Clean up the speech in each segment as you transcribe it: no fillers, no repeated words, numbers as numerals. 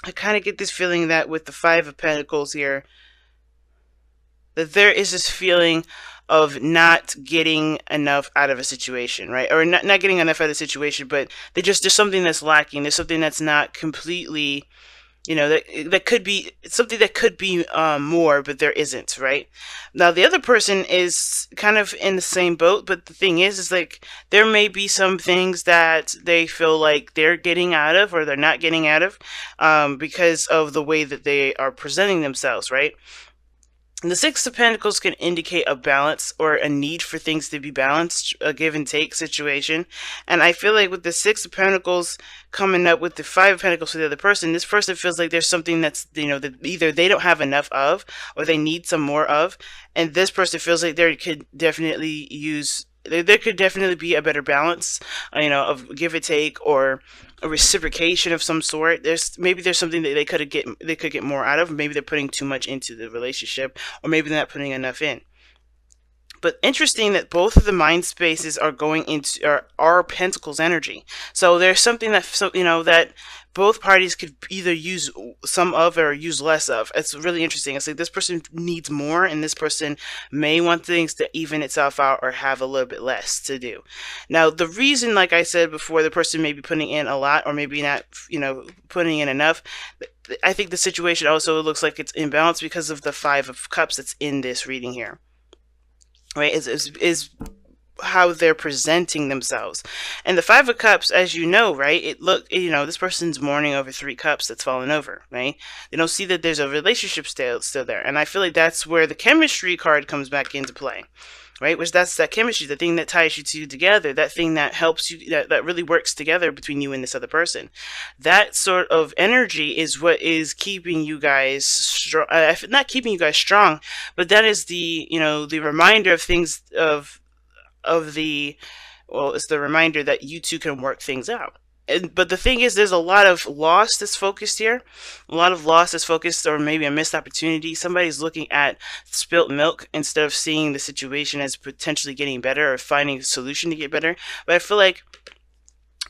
I kind of get this feeling that with the Five of Pentacles here, that there is this feeling of not getting enough out of a situation, right? Or not getting enough out of the situation, but there's something that's lacking. There's something that's not completely, that could be something that could be more, but there isn't, right? Now the other person is kind of in the same boat, but the thing is like there may be some things that they feel like they're getting out of or they're not getting out of because of the way that they are presenting themselves, right? The Six of Pentacles can indicate a balance or a need for things to be balanced, a give and take situation. And I feel like with the Six of Pentacles coming up with the Five of Pentacles for the other person, this person feels like there's something that's, that either they don't have enough of or they need some more of. And this person feels like there could definitely be a better balance, of give and take or a reciprocation of some sort. There's something that they could get more out of. Maybe they're putting too much into the relationship, or maybe they're not putting enough in. But interesting that both of the mind spaces are going into are Pentacles energy. So there's something that both parties could either use some of or use less of. It's really interesting. It's like this person needs more, and this person may want things to even itself out or have a little bit less to do. Now, the reason, like I said before, the person may be putting in a lot or maybe not, putting in enough. I think the situation also looks like it's imbalanced because of the Five of Cups that's in this reading here. Right, is how they're presenting themselves. And the Five of Cups, as you know, right, this person's mourning over 3 cups that's fallen over, right? They don't see that there's a relationship still there. And I feel like that's where the chemistry card comes back into play, right? Which that's that chemistry, the thing that ties you two together, that thing that helps you, that really works together between you and this other person. That sort of energy is what is keeping you guys strong, not keeping you guys strong, but that is the reminder of things it's the reminder that you two can work things out. But the thing is, there's a lot of loss that's focused here. A lot of loss that's focused, or maybe a missed opportunity. Somebody's looking at spilt milk instead of seeing the situation as potentially getting better or finding a solution to get better. But I feel like,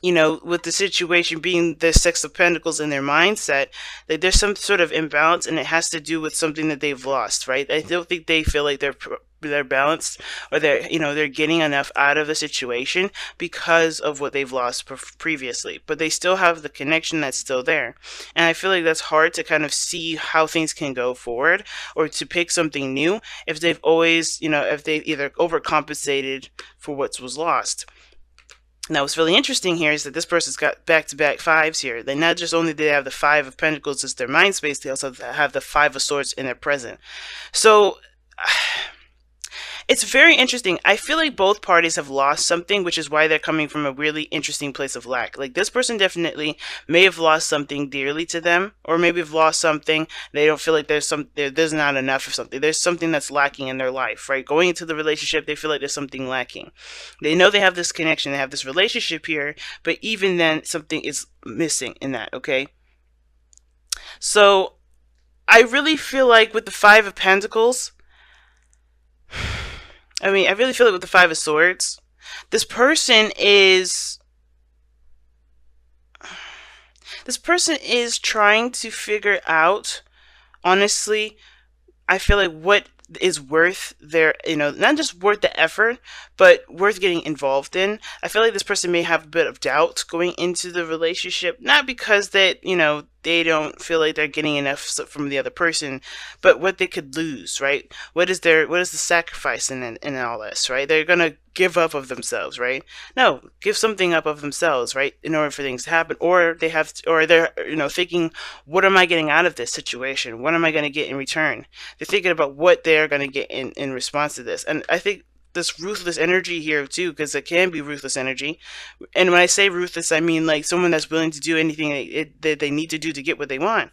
with the situation being the Six of Pentacles in their mindset, that there's some sort of imbalance, and it has to do with something that they've lost, right? I don't think they feel like they're balanced, or they're getting enough out of the situation because of what they've lost previously, but they still have the connection that's still there. And I feel like that's hard to kind of see how things can go forward or to pick something new if they've always, if they either overcompensated for what was lost. Now, what's really interesting here is that this person's got back-to-back fives here. They not just only do they have the Five of Pentacles as their mind space, they also have the Five of Swords in their present. So it's very interesting. I feel like both parties have lost something, which is why they're coming from a really interesting place of lack. Like, this person definitely may have lost something dearly to them, or maybe have lost something. They don't feel like there's not enough of something. There's something that's lacking in their life, right? Going into the relationship, they feel like there's something lacking. They know they have this connection, they have this relationship here, but even then, something is missing in that, okay? So, I really feel like with the Five of Pentacles, I really feel like with the Five of Swords, this person is trying to figure out, honestly, I feel like what is worth their, not just worth the effort, but worth getting involved in. I feel like this person may have a bit of doubt going into the relationship, not because that, they don't feel like they're getting enough from the other person, but what they could lose, right? What is the sacrifice in all this, right? They're gonna give up of themselves, right? No, give something up of themselves, right? In order for things to happen, or they're thinking, what am I getting out of this situation? What am I gonna get in return? They're thinking about what they're gonna get in response to this, and I think this ruthless energy here too, because it can be ruthless energy. And when I say ruthless, I mean like someone that's willing to do anything that they need to do to get what they want.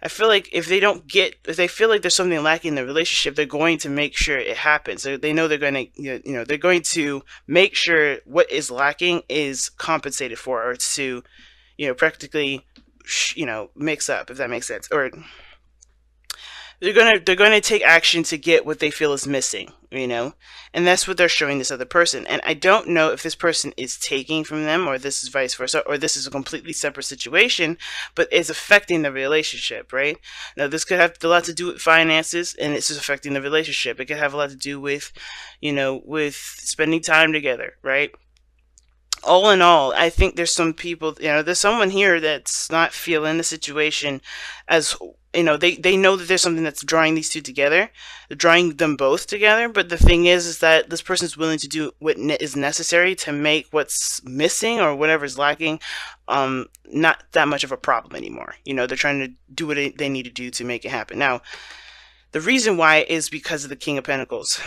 I feel like if they feel like there's something lacking in the relationship, they're going to make sure it happens. So they know they're going to, they're going to make sure what is lacking is compensated for, or to, practically, mix up, if that makes sense. Or they're gonna take action to get what they feel is missing, and that's what they're showing this other person. And I don't know if this person is taking from them, or this is vice versa, or this is a completely separate situation, but it's affecting the relationship, right? Now, this could have a lot to do with finances, and it's just affecting the relationship. It could have a lot to do with, with spending time together, right? All in all, I think there's some people, there's someone here that's not feeling the situation as, they know that there's something that's drawing these two together, drawing them both together. But the thing is that this person's willing to do what is necessary to make what's missing or whatever's lacking, not that much of a problem anymore. They're trying to do what they need to do to make it happen. Now, the reason why is because of the King of Pentacles.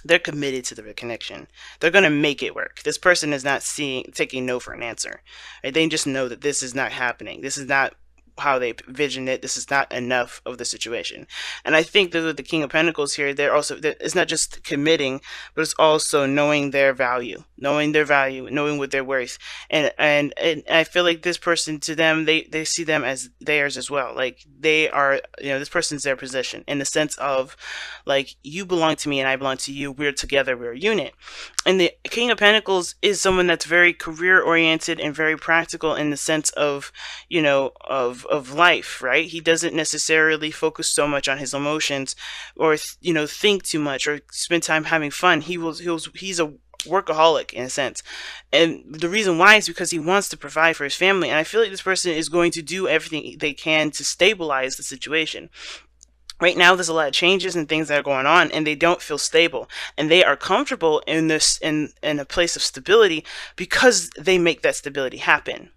They're committed to the connection. They're going to make it work. This person is not taking no for an answer. Right? They just know that this is not happening. This is not how they envision it. This is not enough of the situation. And I think that with the King of Pentacles here, it's not just committing, but it's also knowing their value, knowing what they're worth. And I feel like this person, to them, they see them as theirs as well. Like, they are, this person's their possession, in the sense of, like, you belong to me and I belong to you. We're together. We're a unit. And the King of Pentacles is someone that's very career oriented and very practical, in the sense of, of life, right? He doesn't necessarily focus so much on his emotions, or think too much, or spend time having fun. He's a workaholic, in a sense. And the reason why is because he wants to provide for his family. And I feel like this person is going to do everything they can to stabilize the situation. Right now, there's a lot of changes and things that are going on, and they don't feel stable. And they are comfortable in a place of stability, because they make that stability happen.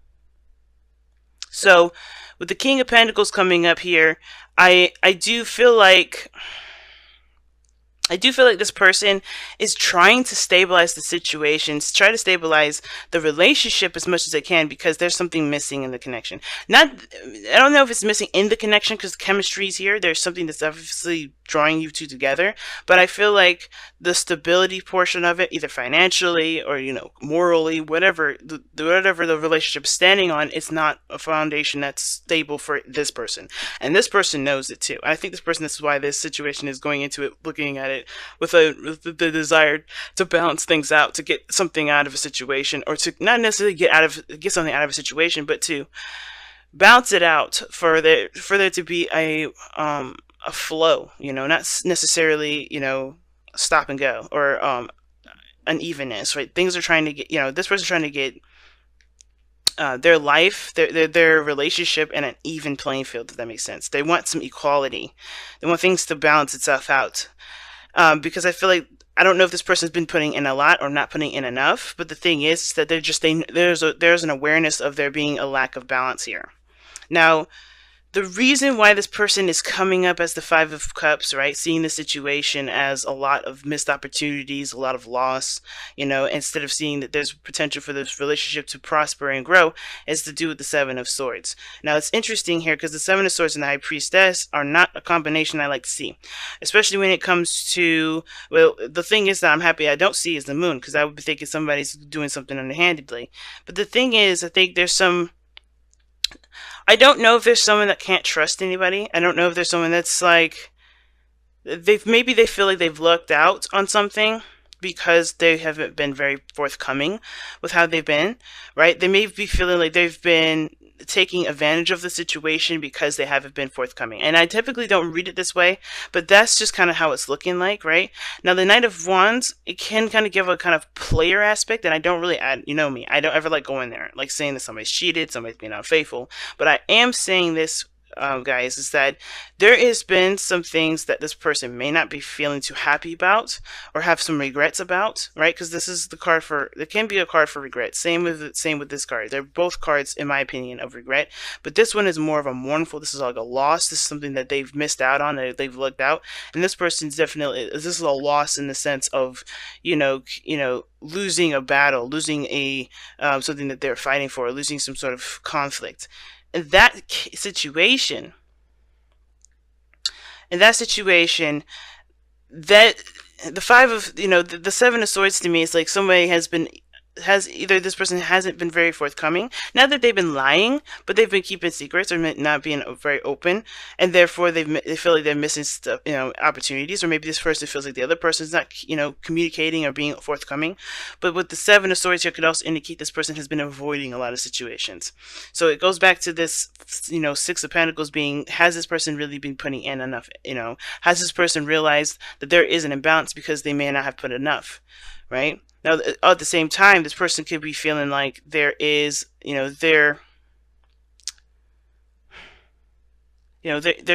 So, with the King of Pentacles coming up here, I do feel like this person is trying to stabilize the situations, try to stabilize the relationship as much as they can, because there's something missing in the connection. I don't know if it's missing in the connection, because chemistry is here. There's something that's obviously drawing you two together, but I feel like the stability portion of it, either financially or morally, whatever the relationship is standing on, it's not a foundation that's stable for this person, and this person knows it too. I think this person, this is why this situation is going into it, looking at it with the desire to balance things out, to get something out of a situation, or to not necessarily get something out of a situation, but to balance it out, for there to be a flow, not necessarily, stop and go, or unevenness, right? Things are trying to get, this person's trying to get their life, their relationship in an even playing field, if that makes sense. They want some equality. They want things to balance itself out. Because I feel like, I don't know if this person's been putting in a lot or not putting in enough, but the thing is that there's an awareness of there being a lack of balance here. Now, the reason why this person is coming up as the Five of Cups, right, seeing the situation as a lot of missed opportunities, a lot of loss, instead of seeing that there's potential for this relationship to prosper and grow, is to do with the Seven of Swords. Now, it's interesting here, because the Seven of Swords and the High Priestess are not a combination I like to see, especially when it comes to, well, the thing is that I'm happy I don't see is the Moon, because I would be thinking somebody's doing something underhandedly. But the thing is, I think I don't know if there's someone that can't trust anybody. I don't know if there's someone that's like, maybe they feel like they've lucked out on something, because they haven't been very forthcoming with how they've been, right? They may be feeling like they've been taking advantage of the situation because they haven't been forthcoming. And I typically don't read it this way, but that's just kind of how it's looking like, right? Now, the Knight of Wands, it can kind of give a kind of player aspect, and I don't really add, me, I don't ever like going there, like saying that somebody's cheated, somebody's being unfaithful, but I am saying this, guys, is that there has been some things that this person may not be feeling too happy about, or have some regrets about, right? Because this is the card for, it can be a card for regret. Same with this card. They're both cards, in my opinion, of regret, but this one is more of a mournful. This is like a loss. This is something that they've missed out on, that they've looked out, and this person's definitely, this is a loss in the sense of, losing a battle, losing a something that they're fighting for, losing some sort of conflict. In that situation, that the Five of, the Seven of Swords to me is like somebody has been has either this person hasn't been very forthcoming, not that they've been lying, but they've been keeping secrets or not being very open, and therefore they feel like they're missing stuff, opportunities, or maybe this person feels like the other person's not, communicating or being forthcoming. But with the Seven of Swords here could also indicate this person has been avoiding a lot of situations. So it goes back to this, Six of Pentacles being, has this person really been putting in enough? Has this person realized that there is an imbalance because they may not have put enough, right? Now, at the same time, this person could be feeling like there is, they're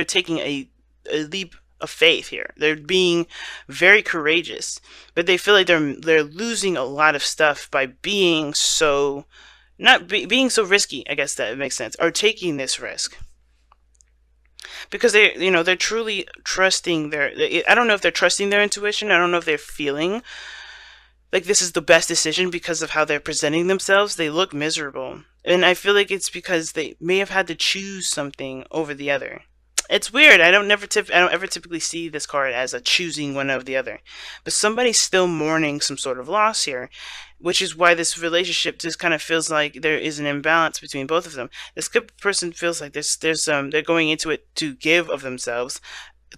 taking a leap of faith here. They're being very courageous, but they feel like they're losing a lot of stuff by being so, not being so risky. I guess that makes sense, or taking this risk. Because they're truly trusting I don't know if they're trusting their intuition. I don't know if they're feeling like this is the best decision because of how they're presenting themselves. They look miserable. And I feel like it's because they may have had to choose something over the other. It's weird. I don't ever typically see this card as a choosing one over the other. But somebody's still mourning some sort of loss here, which is why this relationship just kind of feels like there is an imbalance between both of them. This person feels like they're going into it to give of themselves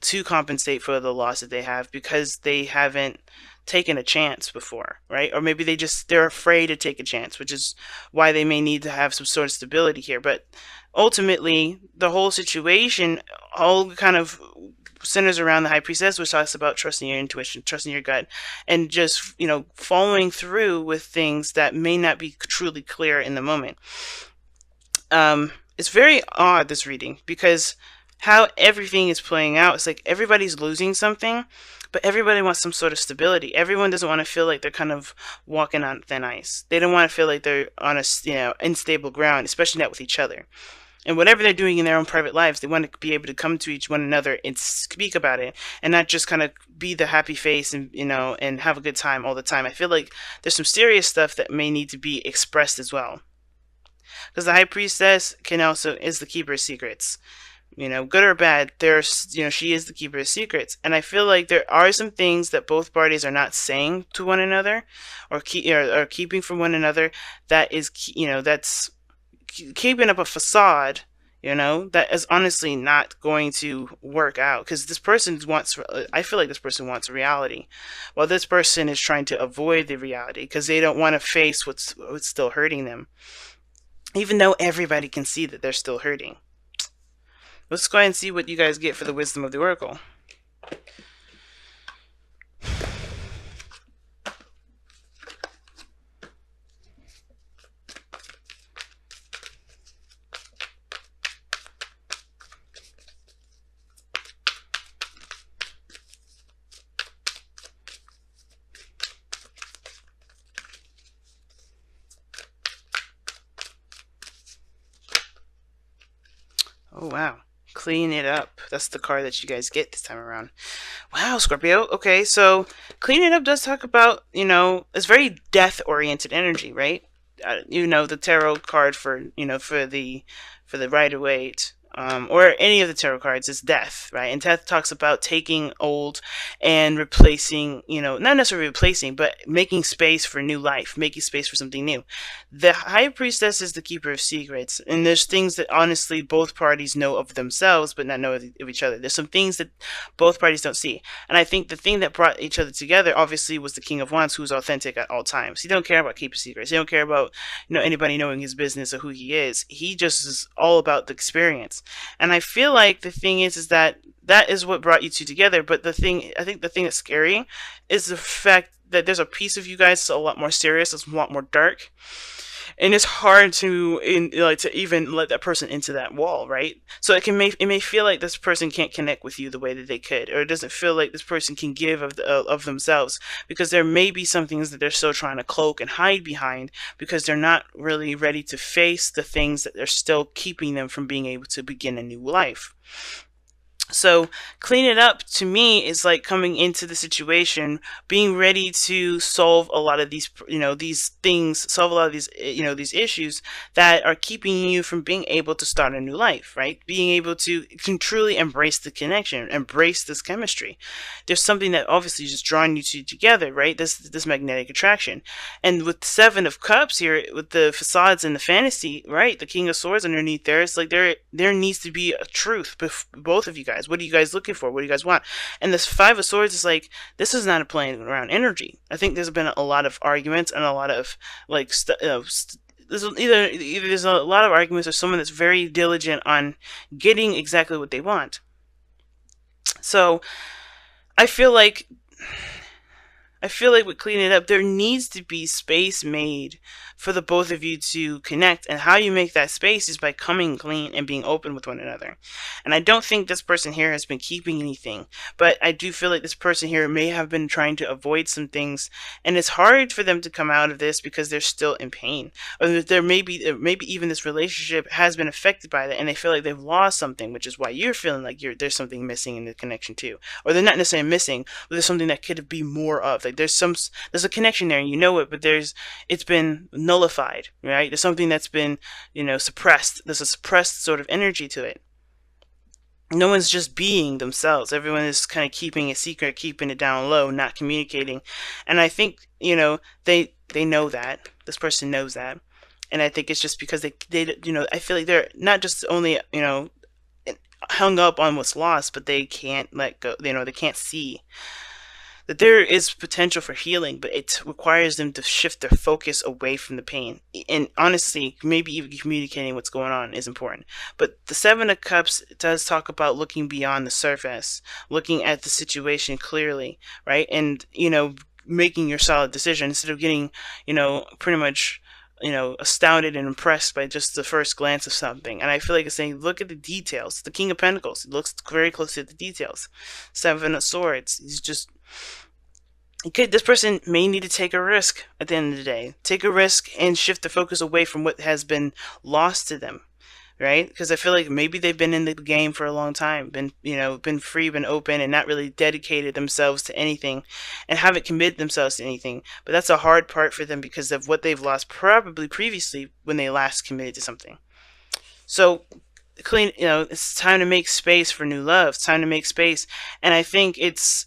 to compensate for the loss that they have because they haven't taken a chance before, right? Or maybe they're afraid to take a chance, which is why they may need to have some sort of stability here. But ultimately, the whole situation all kind of centers around the High Priestess, which talks about trusting your intuition, trusting your gut, and just, following through with things that may not be truly clear in the moment. It's very odd, this reading, because how everything is playing out, it's like everybody's losing something, but everybody wants some sort of stability. Everyone doesn't want to feel like they're kind of walking on thin ice. They don't want to feel like they're on a, unstable ground, especially not with each other. And whatever they're doing in their own private lives, they want to be able to come to each one another and speak about it, and not just kind of be the happy face and and have a good time all the time. I feel like there's some serious stuff that may need to be expressed as well, because the High Priestess is the keeper of secrets. Good or bad, she is the keeper of secrets. And I feel like there are some things that both parties are not saying to one another, or keeping from one another, that is, that's keeping up a facade, that is honestly not going to work out. Because I feel like this person wants reality, while this person is trying to avoid the reality because they don't want to face what's still hurting them, even though everybody can see that they're still hurting. Let's go ahead and see what you guys get for the wisdom of the Oracle. Oh, wow. Clean it up. That's the card that you guys get this time around. Wow, Scorpio. Okay, so clean it up does talk about, it's very death-oriented energy, right? The tarot card for, for the Rider-Waite, or any of the tarot cards is death, right? And death talks about taking old and replacing, not necessarily replacing, but making space for new life, making space for something new. The High Priestess is the keeper of secrets, and there's things that honestly both parties know of themselves, but not know of each other. There's some things that both parties don't see. And I think the thing that brought each other together, obviously, was the King of Wands, who's authentic at all times. He don't care about keeping secrets. He don't care about, anybody knowing his business or who he is. He just is all about the experience. And I feel like the thing is that is what brought you two together. But I think the thing that's scary is the fact that there's a piece of you guys that's a lot more serious, it's a lot more dark. And it's hard to even let that person into that wall, right? So it may feel like this person can't connect with you the way that they could, or it doesn't feel like this person can give of themselves, because there may be some things that they're still trying to cloak and hide behind, because they're not really ready to face the things that they're still keeping them from being able to begin a new life. So clean it up to me is like coming into the situation, being ready to solve a lot of these, these things, solve a lot of these, these issues that are keeping you from being able to start a new life, right? Being able to can truly embrace the connection, embrace this chemistry. There's something that obviously is just drawing you two together, right? This magnetic attraction. And with the Seven of Cups here, with the facades and the fantasy, right? The King of Swords underneath there, it's like there needs to be a truth, both of you guys. What are you guys looking for? What do you guys want? And this Five of Swords is like, this is not a playing around energy. I think there's been a lot of arguments and a lot of like there's either there's a lot of arguments or someone that's very diligent on getting exactly what they want. So I feel like with cleaning it up, there needs to be space made for the both of you to connect. And how you make that space is by coming clean and being open with one another. And I don't think this person here has been keeping anything, but I do feel like this person here may have been trying to avoid some things. And it's hard for them to come out of this because they're still in pain. Or there maybe even this relationship has been affected by that and they feel like they've lost something, which is why you're feeling like there's something missing in the connection too. Or they're not necessarily missing, but there's something that could be more of. Like there's a connection there and you know it, but it's been nullified, right? There's something that's been, suppressed. There's a suppressed sort of energy to it. No one's just being themselves. Everyone is kind of keeping a secret, keeping it down low, not communicating. And I think, they know that. This person knows that. And I think it's just because they I feel like they're not just only, hung up on what's lost, but they can't let go. They can't see that there is potential for healing, but it requires them to shift their focus away from the pain. And honestly, maybe even communicating what's going on is important. But the Seven of Cups does talk about looking beyond the surface, looking at the situation clearly, right? And, making your solid decision instead of getting, pretty much astounded and impressed by just the first glance of something. And I feel like it's saying, look at the details. The King of Pentacles looks very closely at the details. Seven of Swords, he's just, okay, this person may need to take a risk at the end of the day. Take a risk and shift the focus away from what has been lost to them, right? Because I feel like maybe they've been in the game for a long time, been free, been open, and not really dedicated themselves to anything, and haven't committed themselves to anything. But that's a hard part for them because of what they've lost probably previously when they last committed to something. So it's time to make space for new love. It's time to make space, and I think it's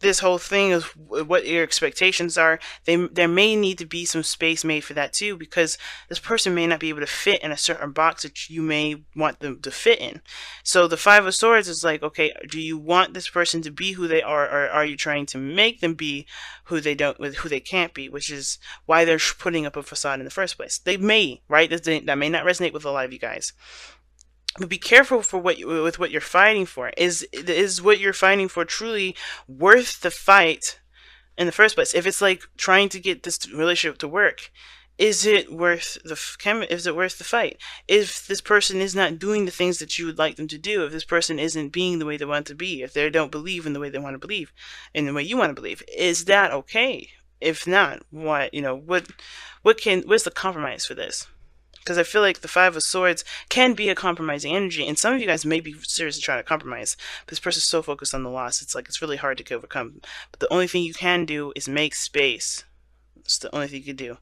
this whole thing of what your expectations are. There may need to be some space made for that too, because this person may not be able to fit in a certain box that you may want them to fit in. So the Five of Swords is like, okay, do you want this person to be who they are, or are you trying to make them be who they can't be, which is why they're putting up a facade in the first place. They may, right? That may not resonate with a lot of you guys. But be careful for what you're fighting for. Is what you're fighting for truly worth the fight in the first place? If it's like trying to get this relationship to work, is it worth the fight? If this person is not doing the things that you would like them to do, if this person isn't being the way they want to be, if they don't believe in the way they want to believe, in the way you want to believe, is that okay? If not, what's the compromise for this? Because I feel like the Five of Swords can be a compromising energy, and some of you guys may be seriously trying to compromise, but this person's so focused on the loss, it's really hard to overcome. But the only thing you can do is make space. It's the only thing you can do.